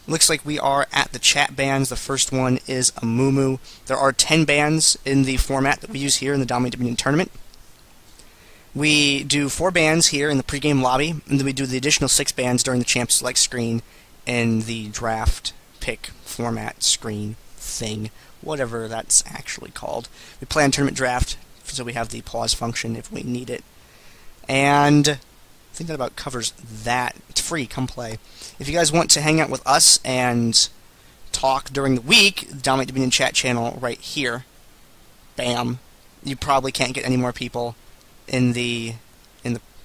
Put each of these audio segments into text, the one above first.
Looks like we are at the chat bans. The first one is Amumu. There are 10 bans in the format that we use here in the DominateDominion tournament. We do 4 bans here in the pregame lobby, and then we do the additional 6 bans during the champ select screen in the draft pick format screen thing, whatever that's actually called. We play on tournament draft, so we have the pause function if we need it. And I think that about covers that. It's free, come play. If you guys want to hang out with us and talk during the week, the DominateDominion chat channel right here. Bam. You probably can't get any more people in the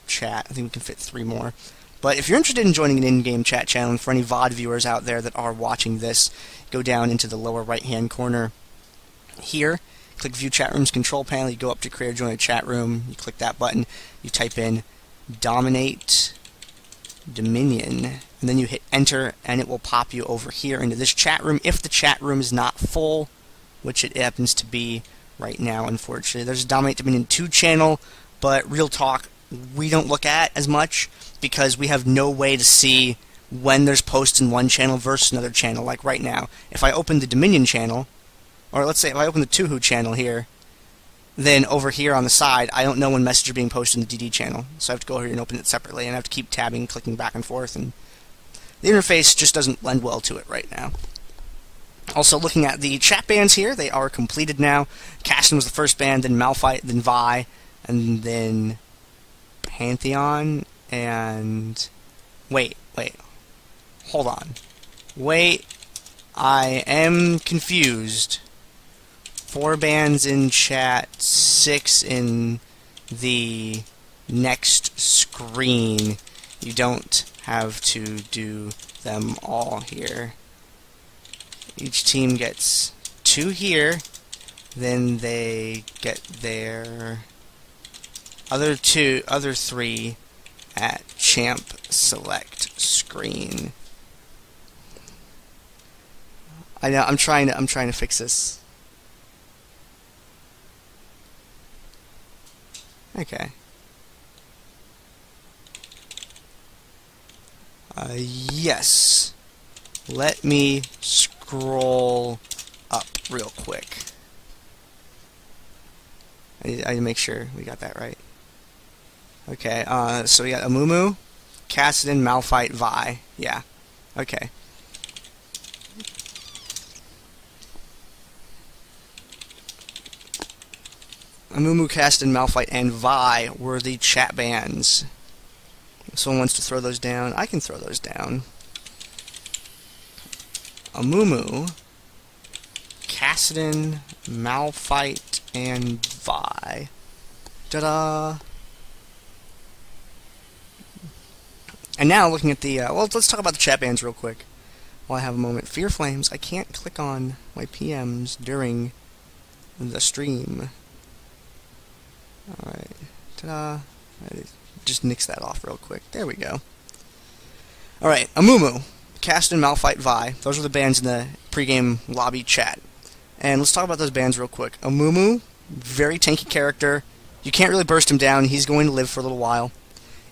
chat. I think we can fit 3 more. But if you're interested in joining an in-game chat channel, and for any VOD viewers out there that are watching this, go down into the lower right-hand corner here, click View Chat Rooms control panel, you go up to Create or Join a Chat Room, you click that button, you type in DominateDominion, and then you hit Enter, and it will pop you over here into this chat room. If the chat room is not full, which it happens to be right now, unfortunately. There's a DominateDominion 2 channel, but real talk, we don't look at as much because we have no way to see when there's posts in one channel versus another channel. Like right now, if I open the Dominion channel, or let's say if I open the Tuhu channel here, then over here on the side, I don't know when messages are being posted in the DD channel. So I have to go here and open it separately, and I have to keep tabbing, clicking back and forth, and the interface just doesn't lend well to it right now. Also, looking at the chat bans here, they are completed now. Kassadin was the first ban, then Malphite, then Vi, and then Pantheon, and... Wait. Hold on. Wait. I am confused. 4 bans in chat, 6 in the next screen. You don't have to do them all here. Each team gets 2 here, then they get their other 3 at champ select screen. I know I'm trying to fix this. Okay. Yes. Let me scroll up real quick. I need to make sure we got that right. Okay, so we got Amumu, Kassadin, Malphite, Vi. Yeah. Okay. Amumu, Kassadin, Malphite, and Vi were the chat bans. If someone wants to throw those down, I can throw those down. Amumu, Kassadin, Malphite, and Vi. Ta-da! And now, looking at the... well, let's talk about the chat bans real quick while I have a moment. Fear Flames, I can't click on my PMs during the stream. Alright. Ta-da! Just nix that off real quick. There we go. Alright, Amumu, Kassadin, Malphite, Vi. Those are the bans in the pregame lobby chat. And let's talk about those bans real quick. Amumu, very tanky character. You can't really burst him down. He's going to live for a little while.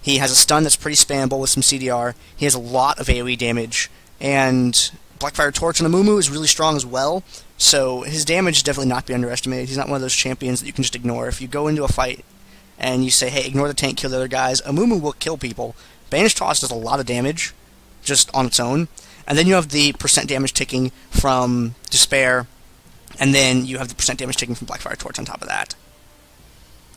He has a stun that's pretty spammable with some CDR. He has a lot of AoE damage. And Blackfire Torch on Amumu is really strong as well. So his damage should definitely not be underestimated. He's not one of those champions that you can just ignore. If you go into a fight and you say, hey, ignore the tank, kill the other guys, Amumu will kill people. Banish Toss does a lot of damage just on its own. And then you have the percent damage ticking from Despair. And then you have the percent damage ticking from Blackfire Torch on top of that.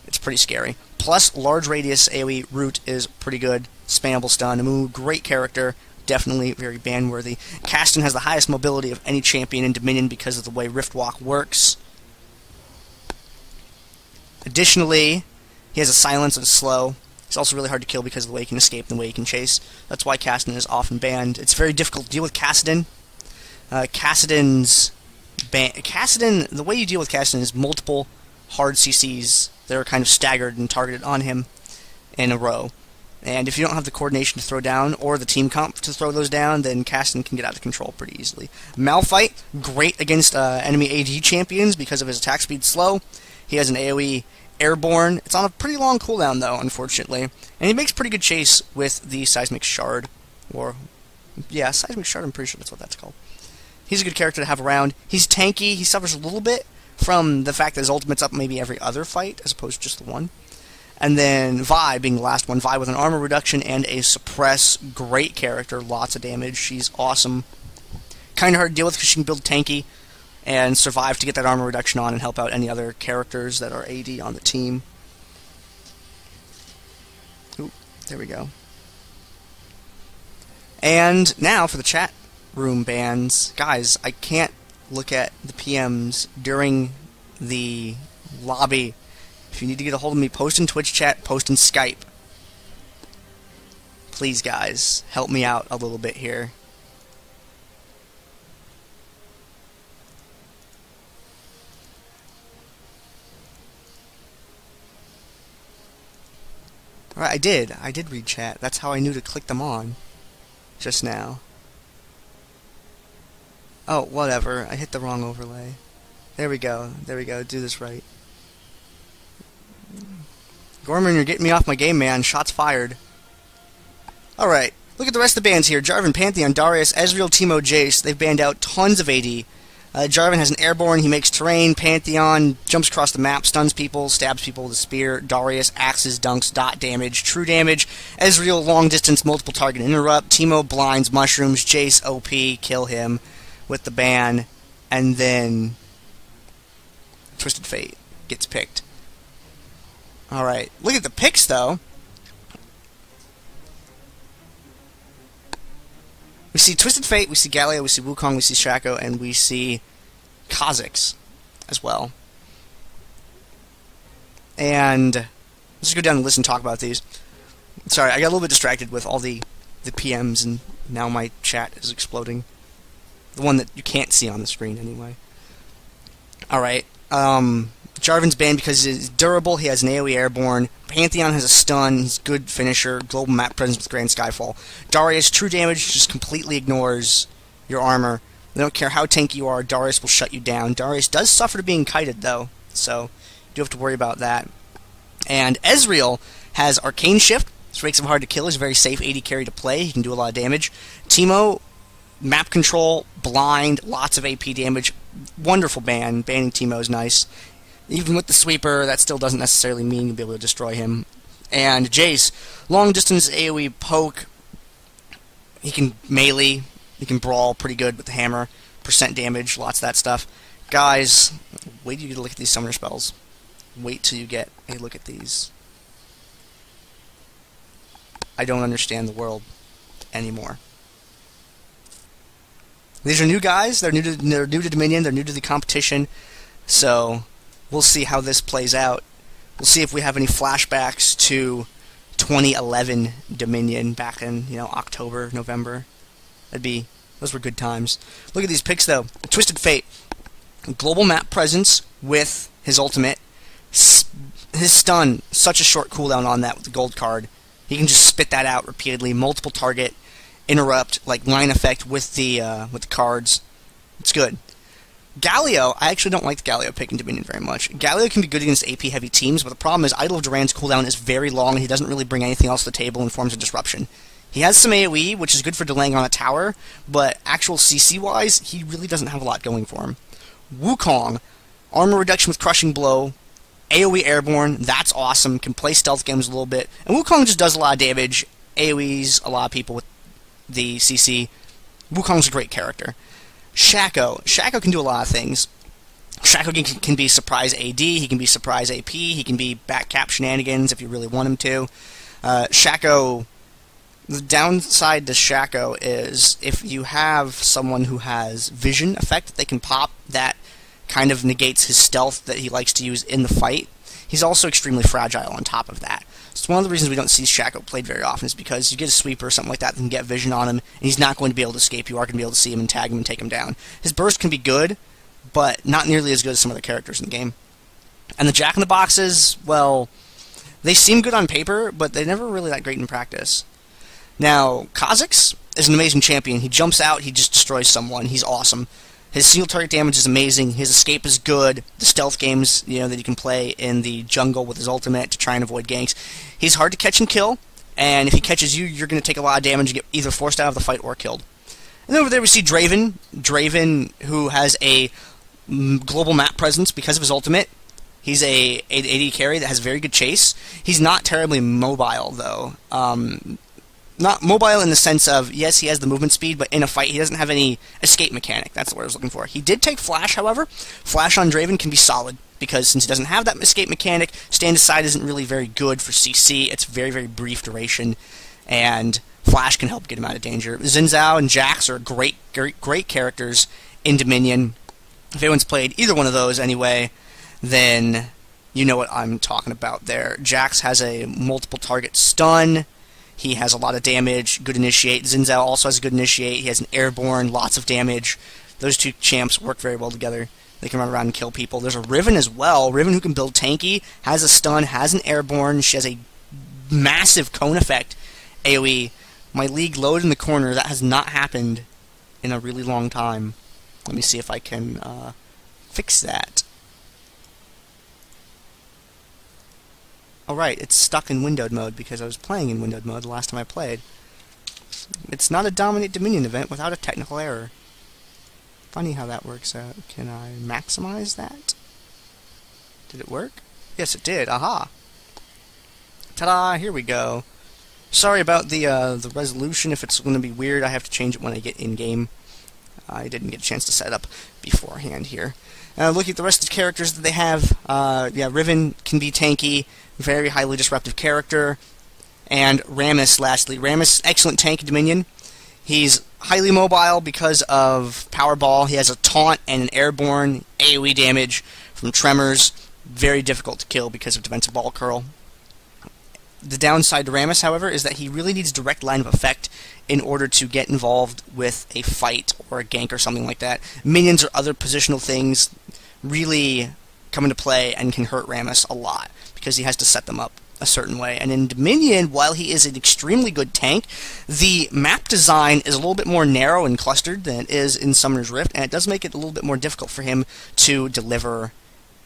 It's pretty scary. Plus, large radius AoE root is pretty good. Spammable stun. Amumu, great character. Definitely very ban-worthy. Kassadin has the highest mobility of any champion in Dominion because of the way Riftwalk works. Additionally, he has a silence and a slow. He's also really hard to kill because of the way he can escape and the way he can chase. That's why Kassadin is often banned. It's very difficult to deal with Kassadin. Kassadin, the way you deal with Kassadin is multiple hard CCs that are kind of staggered and targeted on him in a row. And if you don't have the coordination to throw down, or the team comp to throw those down, then Kassadin can get out of control pretty easily. Malphite, great against enemy AD champions because of his attack speed slow. He has an AoE airborne. It's on a pretty long cooldown, though, unfortunately. And he makes pretty good chase with the Seismic Shard, or Yeah, Seismic Shard, I'm pretty sure that's what that's called. He's a good character to have around. He's tanky. He suffers a little bit from the fact that his ultimate's up maybe every other fight, as opposed to just the one. And then Vi being the last one. Vi with an armor reduction and a suppress. Great character. Lots of damage. She's awesome. Kind of hard to deal with because she can build tanky and survive to get that armor reduction on and help out any other characters that are AD on the team. Oop, there we go. And now for the chat room bans. Guys, I can't look at the PMs during the lobby. If you need to get a hold of me, post in Twitch chat, post in Skype. Please, guys, help me out a little bit here. Alright, I did read chat. That's how I knew to click them on just now. Oh, whatever. I hit the wrong overlay. There we go. There we go. Do this right. Gorman, you're getting me off my game, man. Shots fired. Alright. Look at the rest of the bans here. Jarvan, Pantheon, Darius, Ezreal, Teemo, Jayce. They've banned out tons of AD. Jarvan has an airborne. He makes terrain. Pantheon jumps across the map, stuns people, stabs people with a spear. Darius, axes, dunks, dot damage, true damage. Ezreal, long distance, multiple target interrupt. Teemo, blinds, mushrooms. Jayce, OP, kill him with the ban. And then Twisted Fate gets picked. Alright, look at the picks, though. We see Twisted Fate, we see Galio, we see Wukong, we see Shaco, and we see Kha'Zix as well. And let's just go down the list and talk about these. Sorry, I got a little bit distracted with all the PMs, and now my chat is exploding. The one that you can't see on the screen, anyway. Alright, Jarvan's banned because he's durable, he has an AoE airborne. Pantheon has a stun, he's a good finisher, global map presence with Grand Skyfall. Darius, true damage, just completely ignores your armor. They don't care how tanky you are, Darius will shut you down. Darius does suffer to being kited, though, so you do have to worry about that. And Ezreal has Arcane Shift, which makes him hard to kill. He's a very safe AD carry to play, he can do a lot of damage. Teemo, map control, blind, lots of AP damage. Wonderful ban. Banning Teemo is nice. Even with the sweeper, that still doesn't necessarily mean you'll be able to destroy him. And Jayce, long distance AoE poke. He can melee, he can brawl pretty good with the hammer. Percent damage, lots of that stuff. Guys, wait till you get a look at these summoner spells. Wait till you get a look at these. I don't understand the world anymore. These are new guys, they're new to Dominion, they're new to the competition, so we'll see how this plays out. We'll see if we have any flashbacks to 2011 Dominion back in, October, November. Those were good times. Look at these picks, though. Twisted Fate. Global map presence with his ultimate. His stun, such a short cooldown on that with the gold card. He can just spit that out repeatedly. Multiple target, interrupt, like line effect with the cards. It's good. Galio, I actually don't like the Galio pick in Dominion very much. Galio can be good against AP-heavy teams, but the problem is Idol of Duran's cooldown is very long, and he doesn't really bring anything else to the table in forms of disruption. He has some AoE, which is good for delaying on a tower, but actual CC-wise, he really doesn't have a lot going for him. Wukong, armor reduction with Crushing Blow, AoE airborne, that's awesome, can play stealth games a little bit, and Wukong just does a lot of damage, AoEs a lot of people with the CC. Wukong's a great character. Shaco can do a lot of things. Shaco can be surprise AD, he can be surprise AP, he can be back cap shenanigans if you really want him to. Shaco, the downside to Shaco is if you have someone who has vision effect that they can pop, that kind of negates his stealth that he likes to use in the fight. He's also extremely fragile on top of that. So one of the reasons we don't see Shaco played very often is because you get a sweeper or something like that can get vision on him, and he's not going to be able to escape. You are going to be able to see him and tag him and take him down. His burst can be good, but not nearly as good as some other characters in the game. And the Jack-in-the-Boxes, well, they seem good on paper, but they're never really that great in practice. Now, Kha'Zix is an amazing champion. He jumps out, he just destroys someone. He's awesome. His single target damage is amazing. His escape is good. The stealth games, that he can play in the jungle with his ultimate to try and avoid ganks. He's hard to catch and kill. and if he catches you, you're going to take a lot of damage and get either forced out of the fight or killed. And then over there we see Draven. Draven, who has a global map presence because of his ultimate. He's a AD carry that has very good chase. He's not terribly mobile, though. Not mobile in the sense of, yes, he has the movement speed, but in a fight he doesn't have any escape mechanic. That's the word I was looking for. He did take Flash, however. Flash on Draven can be solid, because since he doesn't have that escape mechanic, stand aside isn't really very good for CC. It's very, very brief duration, and Flash can help get him out of danger. Xin Zhao and Jax are great characters in Dominion. If anyone's played either one of those anyway, then you know what I'm talking about there. Jax has a multiple target stun. He has a lot of damage, good initiate. Xin Zhao also has a good initiate. He has an airborne, lots of damage. Those two champs work very well together. They can run around and kill people. There's a Riven as well. Riven, who can build tanky, has a stun, has an airborne. She has a massive cone effect AoE. My league loaded in the corner. That has not happened in a really long time. Let me see if I can fix that. Alright, it's stuck in windowed mode because I was playing in windowed mode the last time I played. It's not a Dominate Dominion event without a technical error. Funny how that works out. Can I maximize that? Did it work? Yes, it did. Aha! Ta-da! Here we go. Sorry about the resolution. If it's going to be weird, I have to change it when I get in-game. I didn't get a chance to set it up beforehand here. Looking at the rest of the characters that they have, yeah, Riven can be tanky, very highly disruptive character, and Rammus, lastly. Rammus, excellent tank in Dominion. He's highly mobile because of Powerball. He has a taunt and an airborne AoE damage from Tremors. Very difficult to kill because of defensive ball curl. The downside to Rammus, however, is that he really needs direct line of effect in order to get involved with a fight or a gank or something like that. Minions or other positional things really come into play and can hurt Rammus a lot because he has to set them up a certain way. And in Dominion, while he is an extremely good tank, the map design is a little bit more narrow and clustered than it is in Summoner's Rift, and it does make it a little bit more difficult for him to deliver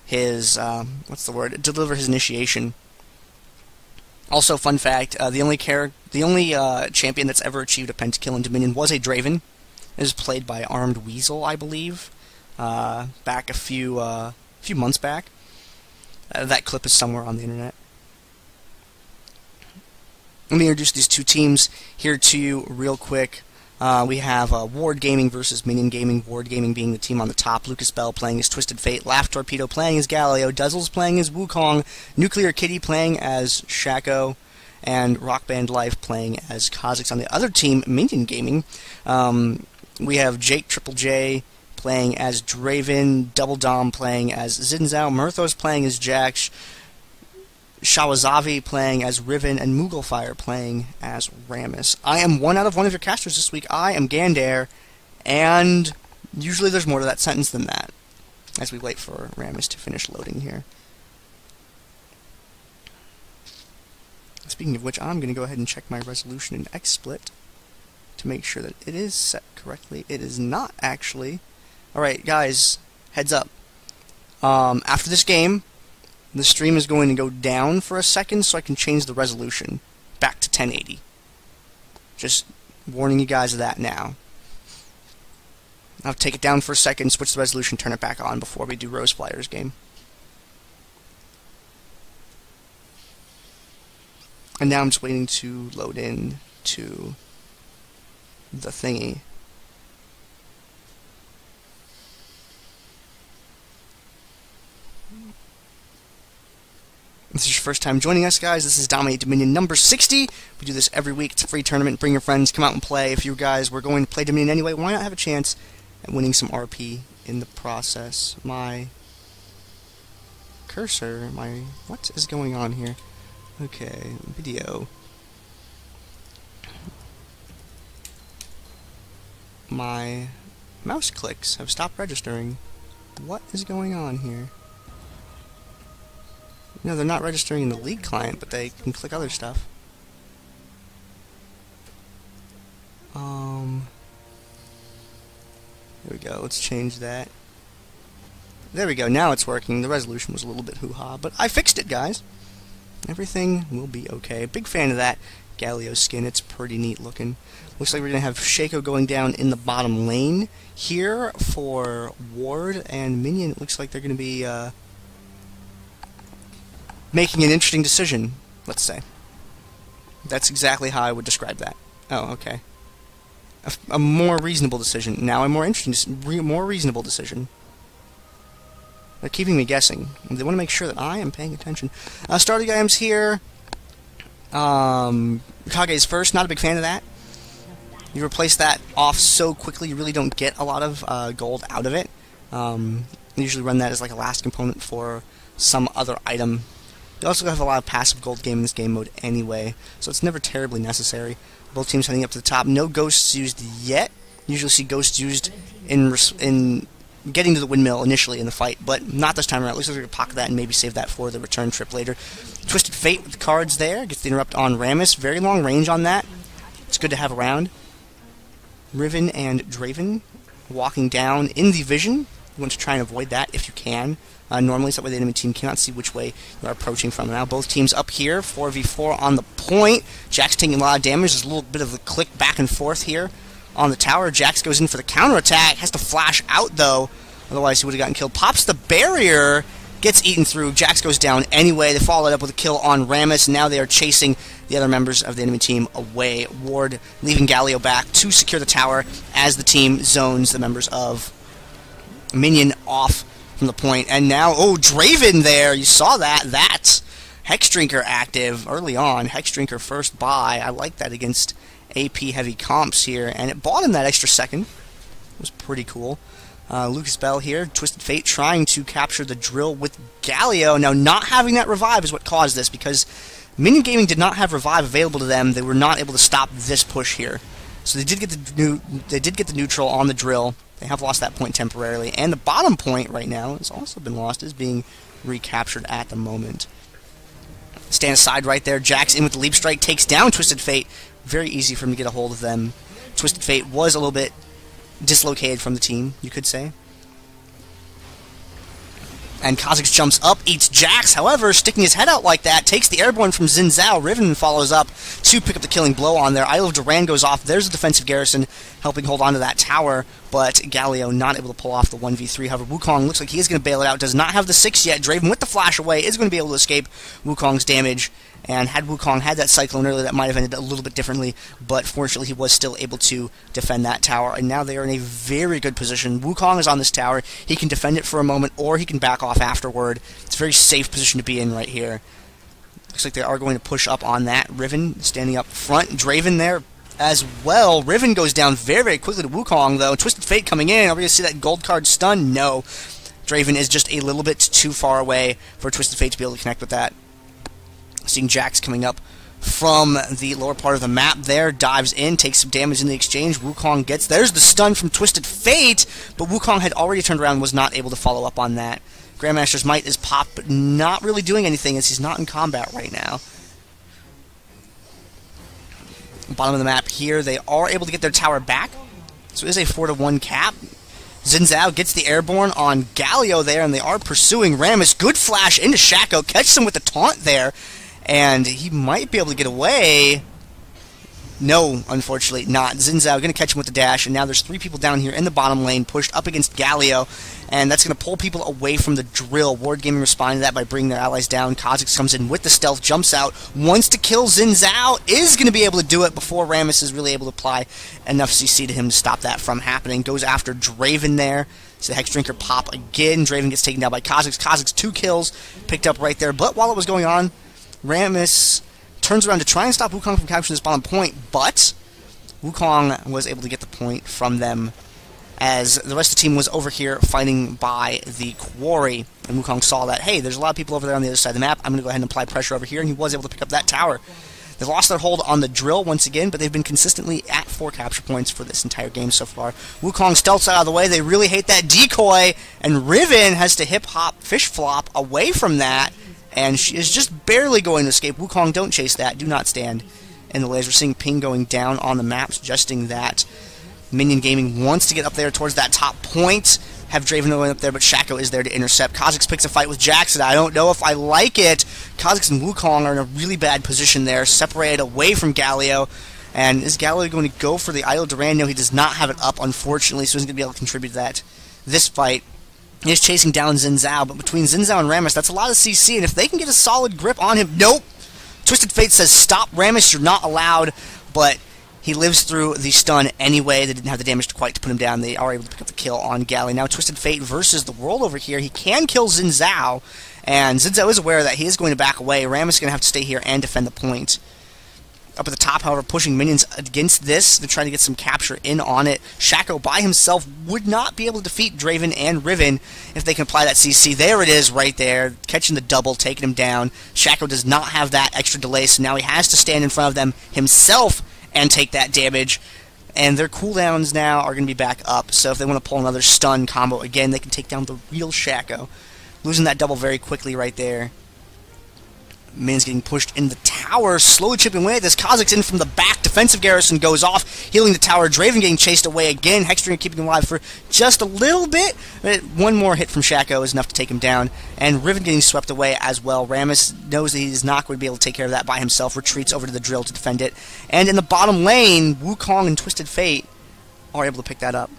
his, deliver his initiation. Also, fun fact, the only champion that's ever achieved a pentakill in Dominion was a Draven. It was played by Armed Weasel, I believe, back a few months back. That clip is somewhere on the internet. Let me introduce these two teams here to you real quick. We have Ward Gaming versus Minion Gaming. Ward Gaming being the team on the top. Lucas Bell playing as Twisted Fate. Laugh Torpedo playing as Galileo. Duzzles playing as Wukong. Nuclear Kitty playing as Shaco. And Rock Band Life playing as Kha'Zix. On the other team, Minion Gaming, we have Jake Triple J playing as Draven. Double Dom playing as Xin Zhao. Murthos playing as Jax. Shawazavi playing as Riven, and Mooglefire playing as Rammus. I am one out of one of your casters this week. I am Gandair, and usually there's more to that sentence than that, as we wait for Rammus to finish loading here. Speaking of which, I'm going to go ahead and check my resolution in XSplit to make sure that it is set correctly. It is not, actually. Alright, guys, heads up. After this game, the stream is going to go down for a second so I can change the resolution back to 1080. Just warning you guys of that now. I'll take it down for a second, switch the resolution, turn it back on before we do Rose Flyers game. And now I'm just waiting to load in to the thingy. If this is your first time joining us, guys, this is Dominate Dominion number 60. We do this every week. It's a free tournament. Bring your friends. Come out and play. If you guys were going to play Dominion anyway, why not have a chance at winning some RP in the process? My cursor, what is going on here? Okay, video. My mouse clicks have stopped registering. What is going on here? No, they're not registering in the League client, but they can click other stuff. There we go, let's change that. There we go, now it's working. The resolution was a little bit hoo-ha, but I fixed it, guys. Everything will be okay. Big fan of that. Galio's skin. It's pretty neat looking. Looks like we're going to have Shaco going down in the bottom lane here for Ward and Minion. It looks like they're going to be making an interesting decision, let's say. That's exactly how I would describe that. Oh, okay. A more reasonable decision. Now a more interesting, more reasonable decision. They're keeping me guessing. They want to make sure that I am paying attention. Starting items here. Kage's first. Not a big fan of that. You replace that off so quickly, you really don't get a lot of gold out of it. Usually run that as like a last component for some other item. You also have a lot of passive gold game in this game mode anyway, so it's never terribly necessary. Both teams heading up to the top. No ghosts used yet. Usually see ghosts used in getting to the windmill initially in the fight, but not this time around. It looks like they're going to pocket that and maybe save that for the return trip later. Twisted Fate with the cards there. Gets the interrupt on Rammus. Very long range on that. It's good to have around. Riven and Draven walking down in the vision. You want to try and avoid that if you can. Normally, so that way the enemy team cannot see which way you are approaching from. Now both teams up here, 4v4 on the point. Jax taking a lot of damage. There's a little bit of a click back and forth here on the tower. Jax goes in for the counterattack. Has to flash out, though. Otherwise, he would have gotten killed. Pops the barrier. Gets eaten through. Jax goes down anyway. They follow it up with a kill on Rammus. Now they are chasing the other members of the enemy team away. Ward leaving Galio back to secure the tower as the team zones the members of Minion off from the point. And now, oh, Draven there. You saw that. That's Hex Drinker active early on. Hex Drinker first buy. I like that against AP heavy comps here. And it bought him that extra second. It was pretty cool. Lucas Bell here, Twisted Fate trying to capture the drill with Galio. Now, not having that revive is what caused this, because Minion Gaming did not have revive available to them. They were not able to stop this push here. So they did get the neutral on the drill. They have lost that point temporarily, and the bottom point right now has also been lost, is being recaptured at the moment. Stand aside right there. Jax in with the leap strike, takes down Twisted Fate. Very easy for him to get a hold of them. Twisted Fate was a little bit dislocated from the team, you could say. And Kha'Zix jumps up, eats Jax, however, sticking his head out like that, takes the airborne from Xin Zhao. Riven follows up to pick up the killing blow on there. Isle of Duran goes off. There's a defensive garrison helping hold on to that tower, but Galio not able to pull off the 1v3. However, Wukong looks like he is going to bail it out. Does not have the 6 yet. Draven with the flash away is going to be able to escape Wukong's damage. And had Wukong had that Cyclone earlier, that might have ended a little bit differently, but fortunately he was still able to defend that tower, and now they are in a very good position. Wukong is on this tower. He can defend it for a moment, or he can back off afterward. It's a very safe position to be in right here. Looks like they are going to push up on that. Riven standing up front. Draven there as well. Riven goes down very, very quickly to Wukong, though. Twisted Fate coming in. Are we going to see that gold card stun? No. Draven is just a little bit too far away for Twisted Fate to be able to connect with that. Seeing Jax coming up from the lower part of the map there, dives in, takes some damage in the exchange. Wukong gets, there's the stun from Twisted Fate, but Wukong had already turned around and was not able to follow up on that. Grandmaster's Might is popped, but not really doing anything as he's not in combat right now. Bottom of the map here, they are able to get their tower back, so it is a 4-1 cap. Xin Zhao gets the airborne on Galio there, and they are pursuing Rammus. Good flash into Shaco, catches him with the taunt there. And he might be able to get away. No, unfortunately not. Xin Zhao going to catch him with the dash, and now there's 3 people down here in the bottom lane, pushed up against Galio, and that's going to pull people away from the drill. Ward Gaming responded to that by bringing their allies down. Kha'Zix comes in with the stealth, jumps out, wants to kill Xin Zhao, is going to be able to do it before Rammus is really able to apply enough CC to him to stop that from happening. Goes after Draven there. So the Hex Drinker pop again. Draven gets taken down by Kha'Zix. Kha'Zix 2 kills, picked up right there, but while it was going on, Rammus turns around to try and stop Wukong from capturing this bottom point, but Wukong was able to get the point from them as the rest of the team was over here fighting by the quarry. And Wukong saw that, hey, there's a lot of people over there on the other side of the map. I'm going to go ahead and apply pressure over here, and he was able to pick up that tower. They lost their hold on the drill once again, but they've been consistently at 4 capture points for this entire game so far. Wukong stealths out of the way. They really hate that decoy, and Riven has to hip-hop fish flop away from that. And she is just barely going to escape. Wukong, don't chase that. Do not stand in the layers. We're seeing ping going down on the map, suggesting that Minion Gaming wants to get up there towards that top point. have Draven going up there, but Shaco is there to intercept. Kha'Zix picks a fight with Jackson. I don't know if I like it. Kha'Zix and Wukong are in a really bad position there, separated away from Galio. And is Galio going to go for the Idol Duran? No, he does not have it up, unfortunately, so he's going to be able to contribute to that. This fight is chasing down Xin Zhao, but between Xin Zhao and Rammus, that's a lot of CC, and if they can get a solid grip on him... Nope! Twisted Fate says, stop, Rammus, you're not allowed, but he lives through the stun anyway. They didn't have the damage quite to put him down. They are able to pick up the kill on Galley. Now Twisted Fate versus the world over here. He can kill Xin Zhao, and Xin Zhao is aware that he is going to back away. Rammus is going to have to stay here and defend the point. Up at the top, however, pushing minions against this. They're trying to get some capture in on it. Shaco by himself would not be able to defeat Draven and Riven if they can apply that CC. There it is right there, catching the double, taking him down. Shaco does not have that extra delay, so now he has to stand in front of them himself and take that damage. And their cooldowns now are going to be back up, so if they want to pull another stun combo again, they can take down the real Shaco. Losing that double very quickly right there. Min's getting pushed in the tower, slowly chipping away at this. Kha'Zix in from the back, defensive garrison goes off, healing the tower. Draven getting chased away again, Hexdring keeping him alive for just a little bit. One more hit from Shaco is enough to take him down, and Riven getting swept away as well. Rammus knows that he's not going to be able to take care of that by himself, retreats over to the drill to defend it. And in the bottom lane, Wukong and Twisted Fate are able to pick that up.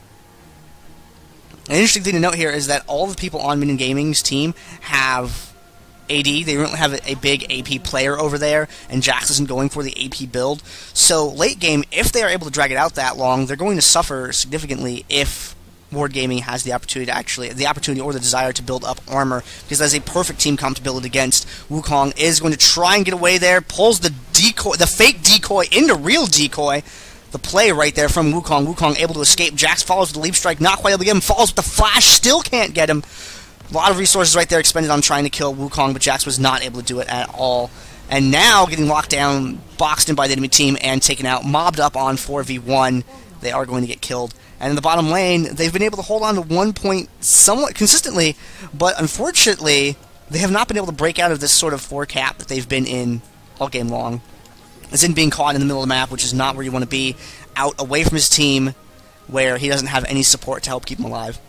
An interesting thing to note here is that all the people on Minion Gaming's team have AD. They don't have a big AP player over there, and Jax isn't going for the AP build. So late game, if they are able to drag it out that long, they're going to suffer significantly if Ward Gaming has the opportunity or the desire to build up armor, because that's a perfect team comp to build it against. Wukong is going to try and get away there, pulls the decoy, the fake decoy into real decoy. The play right there from Wukong. Wukong able to escape. Jax follows with the leap strike, not quite able to get him. Falls with the flash, still can't get him. A lot of resources right there expended on trying to kill Wukong, but Jax was not able to do it at all. And now getting locked down, boxed in by the enemy team, and taken out, mobbed up on 4v1. They are going to get killed. And in the bottom lane, they've been able to hold on to 1 point somewhat consistently, but unfortunately, they have not been able to break out of this sort of 4 cap that they've been in all game long. As in being caught in the middle of the map, which is not where you want to be, out away from his team, where he doesn't have any support to help keep him alive.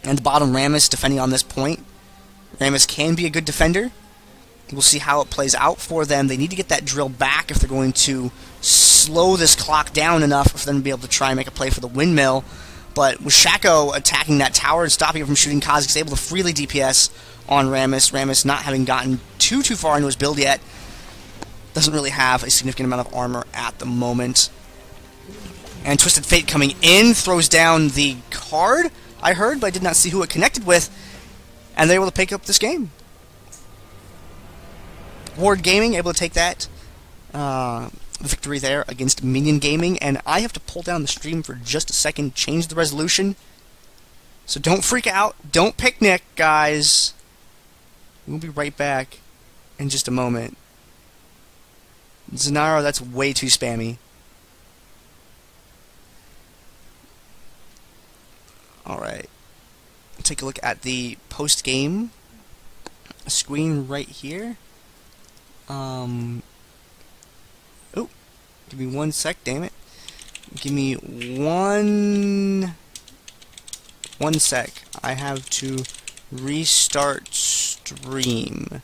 And the bottom, Rammus defending on this point. Rammus can be a good defender. We'll see how it plays out for them. They need to get that drill back if they're going to slow this clock down enough for them to be able to try and make a play for the windmill. But with Shaco attacking that tower and stopping it from shooting, Kha'Zix able to freely DPS on Rammus. Rammus not having gotten too far into his build yet. Doesn't really have a significant amount of armor at the moment. And Twisted Fate coming in, throws down the card, I heard, but I did not see who it connected with. And they're able to pick up this game. Ward Gaming able to take that victory there against Minion Gaming. And I have to pull down the stream for just a second, change the resolution. So don't freak out. Don't picnic, guys. We'll be right back in just a moment. Zenaro, that's way too spammy. Alright. Take a look at the post-game screen right here. Oh, give me 1 sec, damn it. Give me one sec. I have to restart stream.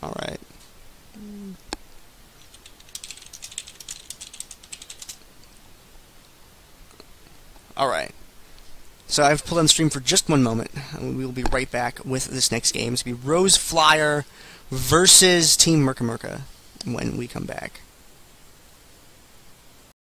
Alright. Alright. So I've pulled on the stream for just 1 moment. We will be right back with this next game. It's going to be Rose Flyer versus Team Merca when we come back.